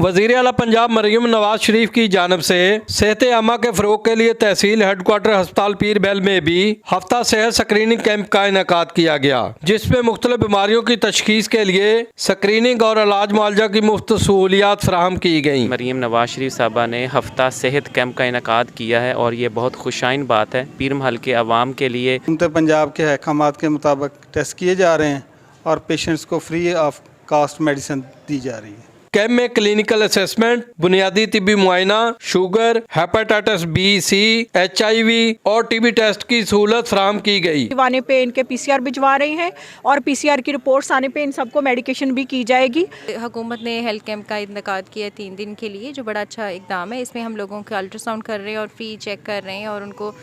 वज़ीर आला पंजाब मरीम नवाज शरीफ की जानिब से सेहत आमा के फ़रोग के लिए तहसील हेडक्वार्टर अस्पताल पीर बैल में भी हफ्ता सेहत स्क्रीनिंग कैंप का इनेकाद किया गया, जिसमें मुख्तलिफ बीमारियों की तशखीस के लिए स्क्रीनिंग और इलाज मुआवजा की मुफ्त सहूलियात फराहम की गई। मरीम नवाज शरीफ साहबा ने हफ्ता सेहत कैंप का इनेकाद किया है और ये बहुत खुशाइन बात है। पीर महल के अवाम के लिए हुकूमत पंजाब के अहकामात के मुताबिक टेस्ट किए जा रहे हैं और पेशेंट्स को फ्री ऑफ कास्ट मेडिसिन दी जा रही है। कैंप में क्लिनिकल असेसमेंट, बुनियादी तिब्बी मुआयना, शुगर, हेपेटाइटिस बी, सी, HIV और TB टेस्ट की सहूलत फराहम की गई। आने पे इनके PCR भिजवा रहे हैं और PCR की रिपोर्ट्स आने पे इन सबको मेडिकेशन भी की जाएगी। हुकूमत ने हेल्थ कैंप का इनेकाद किया 3 दिन के लिए, जो बड़ा अच्छा इकदाम है। इसमें हम लोगों का अल्ट्रासाउंड कर रहे हैं और फ्री चेक कर रहे हैं और उनको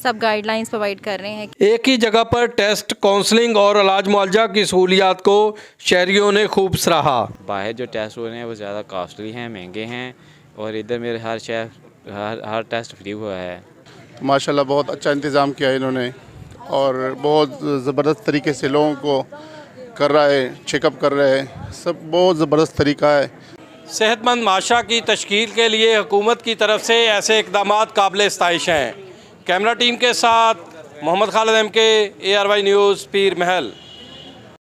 सब गाइडलाइंस प्रोवाइड कर रहे हैं। एक ही जगह पर टेस्ट, काउंसलिंग और इलाज मुआवजा की सहूलियात को शहरियों ने खूब सराहा। बाहर जो टेस्ट हो रहे हैं वो ज़्यादा कॉस्टली हैं, महंगे हैं और इधर मेरे हर टेस्ट फ्री हुआ है। माशाल्लाह बहुत अच्छा इंतज़ाम किया इन्होंने और बहुत ज़बरदस्त तरीके से लोगों को कर रहा है, चेकअप कर रहे हैं, सब बहुत ज़बरदस्त तरीका है। सेहतमंद माशरा की तश्कील के लिए हुकूमत की तरफ से ऐसे इक़दामात काबिल इस्ताइश हैं। कैमरा टीम के साथ Mohammad Khalid MK, ARY news, Pir महल।